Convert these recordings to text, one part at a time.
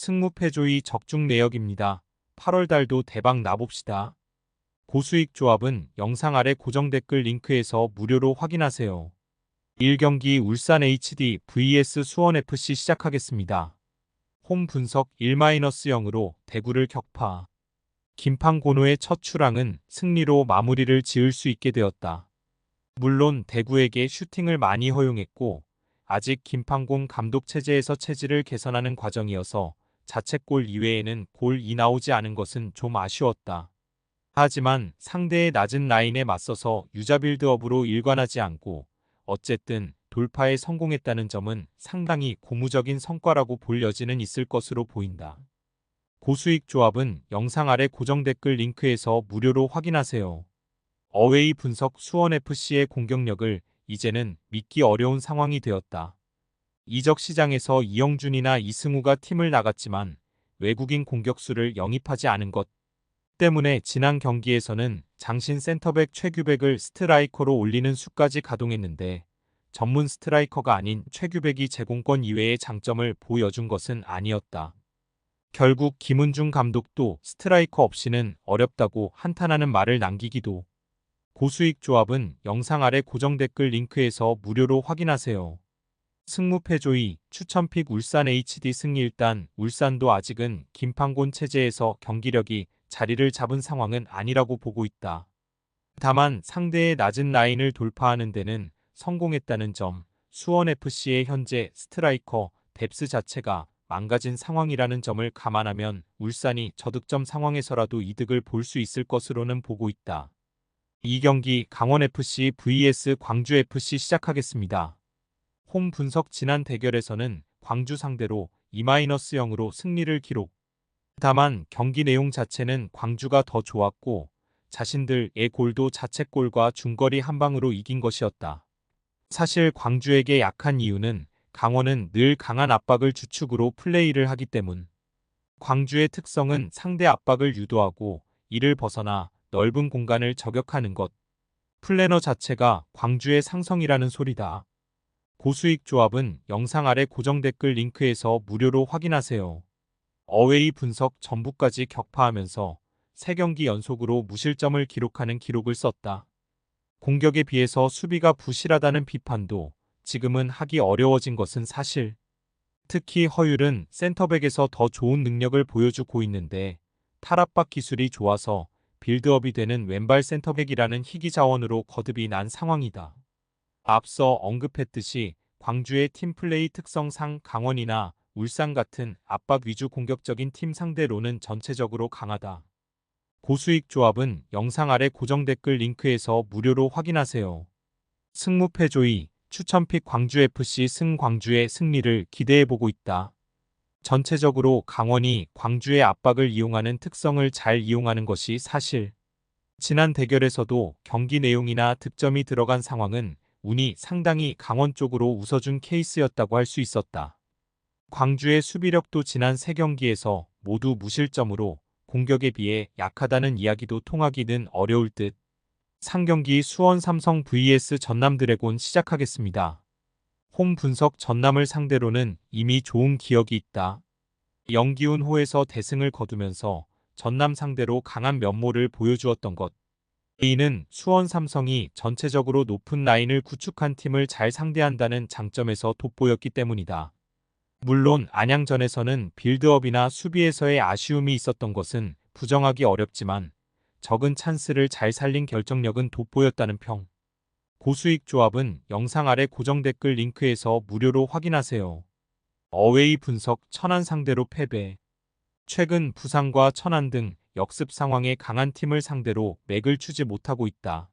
승무패조의 적중 내역입니다. 8월 달도 대박 나봅시다. 고수익 조합은 영상 아래 고정 댓글 링크에서 무료로 확인하세요. 1경기 울산 HD vs 수원FC 시작하겠습니다. 홈 분석 1-0으로 대구를 격파. 김판곤호의 첫 출항은 승리로 마무리를 지을 수 있게 되었다. 물론 대구에게 슈팅을 많이 허용했고 아직 김판곤 감독 체제에서 체질을 개선하는 과정이어서 자책골 이외에는 골이 나오지 않은 것은 좀 아쉬웠다. 하지만 상대의 낮은 라인에 맞서서 유자 빌드업으로 일관하지 않고 어쨌든 돌파에 성공했다는 점은 상당히 고무적인 성과라고 볼 여지는 있을 것으로 보인다. 고수익 조합은 영상 아래 고정 댓글 링크에서 무료로 확인하세요. 어웨이 분석 수원FC의 공격력을 이제는 믿기 어려운 상황이 되었다. 이적 시장에서 이영준이나 이승우가 팀을 나갔지만 외국인 공격수를 영입하지 않은 것 때문에 지난 경기에서는 장신 센터백 최규백을 스트라이커로 올리는 수까지 가동했는데 전문 스트라이커가 아닌 최규백이 제공권 이외의 장점을 보여준 것은 아니었다. 결국 김은중 감독도 스트라이커 없이는 어렵다고 한탄하는 말을 남기기도. 고수익 조합은 영상 아래 고정 댓글 링크에서 무료로 확인하세요. 승무패조의 추천픽 울산 HD 승리. 일단 울산도 아직은 김판곤 체제에서 경기력이 자리를 잡은 상황은 아니라고 보고 있다. 다만 상대의 낮은 라인을 돌파하는 데는 성공했다는 점, 수원FC의 현재 스트라이커 뎁스 자체가 망가진 상황이라는 점을 감안하면 울산이 저득점 상황에서라도 이득을 볼 수 있을 것으로는 보고 있다. 2경기 강원FC vs 광주FC 시작하겠습니다. 홈 분석 지난 대결에서는 광주 상대로 2-0으로 승리를 기록. 다만 경기 내용 자체는 광주가 더 좋았고 자신들의 골도 자책골과 중거리 한 방으로 이긴 것이었다. 사실 광주에게 약한 이유는 강원은 늘 강한 압박을 주축으로 플레이를 하기 때문. 광주의 특성은 상대 압박을 유도하고 이를 벗어나 넓은 공간을 저격하는 것. 플래너 자체가 광주의 상성이라는 소리다. 고수익 조합은 영상 아래 고정 댓글 링크에서 무료로 확인하세요. 어웨이 분석 전부까지 격파하면서 3경기 연속으로 무실점을 기록하는 기록을 썼다. 공격에 비해서 수비가 부실하다는 비판도 지금은 하기 어려워진 것은 사실. 특히 허율은 센터백에서 더 좋은 능력을 보여주고 있는데 탈압박 기술이 좋아서 빌드업이 되는 왼발 센터백이라는 희귀 자원으로 거듭이 난 상황이다. 앞서 언급했듯이 광주의 팀플레이 특성상 강원이나 울산 같은 압박 위주 공격적인 팀 상대로는 전체적으로 강하다. 고수익 조합은 영상 아래 고정 댓글 링크에서 무료로 확인하세요. 승무패조의 추천픽 광주FC 광주의 승리를 기대해보고 있다. 전체적으로 강원이 광주의 압박을 이용하는 특성을 잘 이용하는 것이 사실. 지난 대결에서도 경기 내용이나 득점이 들어간 상황은 운이 상당히 강원 쪽으로 웃어준 케이스였다고 할 수 있었다. 광주의 수비력도 지난 3경기에서 모두 무실점으로 공격에 비해 약하다는 이야기도 통하기는 어려울 듯. 상경기 수원 삼성 vs 전남 드래곤 시작하겠습니다. 홈 분석 전남을 상대로는 이미 좋은 기억이 있다. 영기훈 호에서 대승을 거두면서 전남 상대로 강한 면모를 보여주었던 것. 이는 수원 삼성이 전체적으로 높은 라인을 구축한 팀을 잘 상대한다는 장점에서 돋보였기 때문이다. 물론 안양전에서는 빌드업이나 수비에서의 아쉬움이 있었던 것은 부정하기 어렵지만 적은 찬스를 잘 살린 결정력은 돋보였다는 평. 고수익 조합은 영상 아래 고정 댓글 링크에서 무료로 확인하세요. 어웨이 분석 천안 상대로 패배. 최근 부상과 천안 등 역습 상황에 강한 팀을 상대로 맥을 추지 못하고 있다.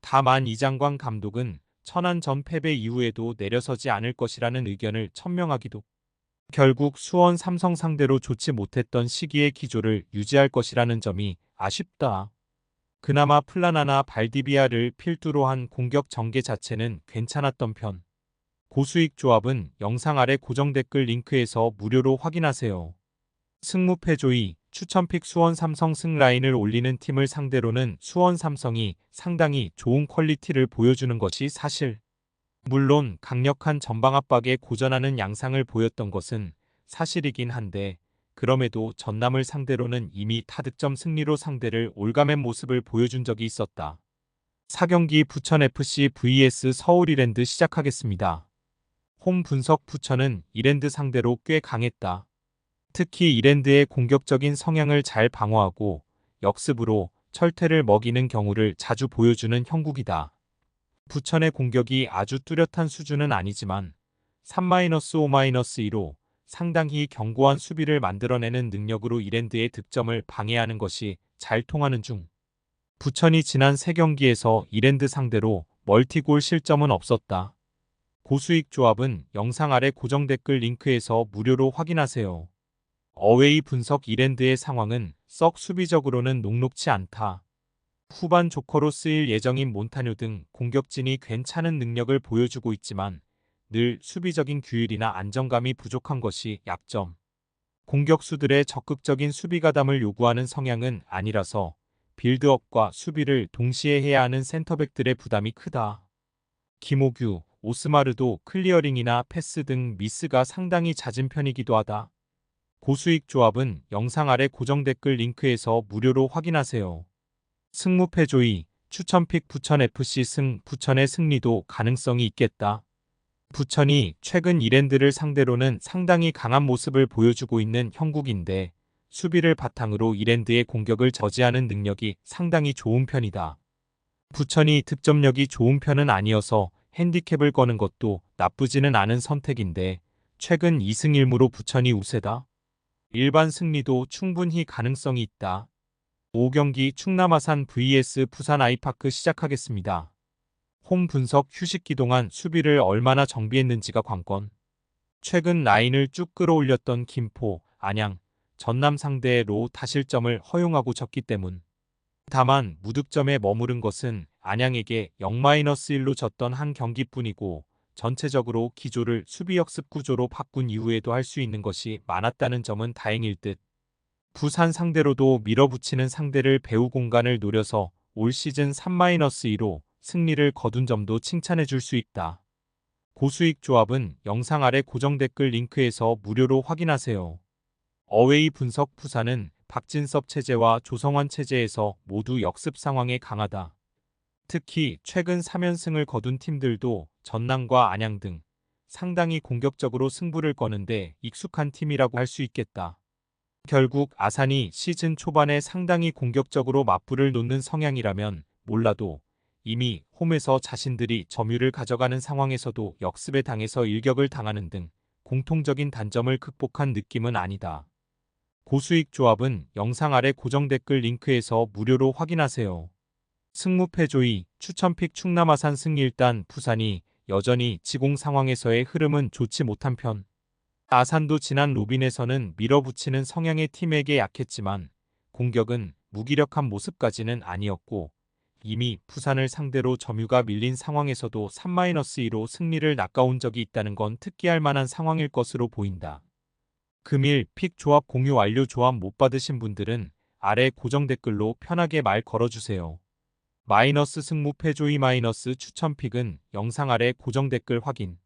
다만 이장관 감독은 천안전 패배 이후에도 내려서지 않을 것이라는 의견을 천명하기도. 결국 수원 삼성 상대로 좋지 못했던 시기의 기조를 유지할 것이라는 점이 아쉽다. 그나마 플라나나 발디비아를 필두로 한 공격 전개 자체는 괜찮았던 편. 고수익 조합은 영상 아래 고정 댓글 링크에서 무료로 확인하세요. 승무패조의 추천픽 수원 삼성 승라인을 올리는 팀을 상대로는 수원 삼성이 상당히 좋은 퀄리티를 보여주는 것이 사실. 물론 강력한 전방 압박에 고전하는 양상을 보였던 것은 사실이긴 한데 그럼에도 전남을 상대로는 이미 타득점 승리로 상대를 올가맨 모습을 보여준 적이 있었다. 4경기 부천FC vs 서울 이랜드 시작하겠습니다. 홈 분석 부천은 이랜드 상대로 꽤 강했다. 특히 이랜드의 공격적인 성향을 잘 방어하고 역습으로 철퇴를 먹이는 경우를 자주 보여주는 형국이다. 부천의 공격이 아주 뚜렷한 수준은 아니지만 3-5-2로 상당히 견고한 수비를 만들어내는 능력으로 이랜드의 득점을 방해하는 것이 잘 통하는 중. 부천이 지난 3경기에서 이랜드 상대로 멀티골 실점은 없었다. 고수익 조합은 영상 아래 고정 댓글 링크에서 무료로 확인하세요. 어웨이 분석 이랜드의 상황은 썩 수비적으로는 녹록치 않다. 후반 조커로 쓰일 예정인 몬타뉴 등 공격진이 괜찮은 능력을 보여주고 있지만 늘 수비적인 규율이나 안정감이 부족한 것이 약점. 공격수들의 적극적인 수비 가담을 요구하는 성향은 아니라서 빌드업과 수비를 동시에 해야 하는 센터백들의 부담이 크다. 김호규, 오스마르도 클리어링이나 패스 등 미스가 상당히 잦은 편이기도 하다. 고수익 조합은 영상 아래 고정 댓글 링크에서 무료로 확인하세요. 승무패조이, 추천픽 부천FC 부천의 승리도 가능성이 있겠다. 부천이 최근 이랜드를 상대로는 상당히 강한 모습을 보여주고 있는 형국인데 수비를 바탕으로 이랜드의 공격을 저지하는 능력이 상당히 좋은 편이다. 부천이 득점력이 좋은 편은 아니어서 핸디캡을 거는 것도 나쁘지는 않은 선택인데 최근 2승 1무로 부천이 우세다. 일반 승리도 충분히 가능성이 있다. 5경기 충남 아산 vs 부산 아이파크 시작하겠습니다. 홈 분석 휴식기 동안 수비를 얼마나 정비했는지가 관건. 최근 라인을 쭉 끌어올렸던 김포, 안양, 전남 상대로 다실점을 허용하고 졌기 때문. 다만 무득점에 머무른 것은 안양에게 0-1로 졌던 한 경기뿐이고 전체적으로 기조를 수비 역습 구조로 바꾼 이후에도 할 수 있는 것이 많았다는 점은 다행일 듯. 부산 상대로도 밀어붙이는 상대를 배후 공간을 노려서 올 시즌 3-2로 승리를 거둔 점도 칭찬해 줄 수 있다. 고수익 조합은 영상 아래 고정 댓글 링크에서 무료로 확인하세요. 어웨이 분석 부산은 박진섭 체제와 조성환 체제에서 모두 역습 상황에 강하다. 특히 최근 3연승을 거둔 팀들도 전남과 안양 등 상당히 공격적으로 승부를 거는데 익숙한 팀이라고 할 수 있겠다. 결국 아산이 시즌 초반에 상당히 공격적으로 맞불을 놓는 성향이라면 몰라도 이미 홈에서 자신들이 점유를 가져가는 상황에서도 역습에 당해서 일격을 당하는 등 공통적인 단점을 극복한 느낌은 아니다. 고수익 조합은 영상 아래 고정 댓글 링크에서 무료로 확인하세요. 승무패조이, 추천픽 충남 아산 승리. 일단 부산이 여전히 지공 상황에서의 흐름은 좋지 못한 편. 아산도 지난 로빈에서는 밀어붙이는 성향의 팀에게 약했지만 공격은 무기력한 모습까지는 아니었고 이미 부산을 상대로 점유가 밀린 상황에서도 3-2로 승리를 낚아온 적이 있다는 건 특기할 만한 상황일 것으로 보인다. 금일 픽 조합 공유 완료. 조합 못 받으신 분들은 아래 고정 댓글로 편하게 말 걸어주세요. 마이너스 승무패조이 마이너스 추천픽은 영상 아래 고정 댓글 확인.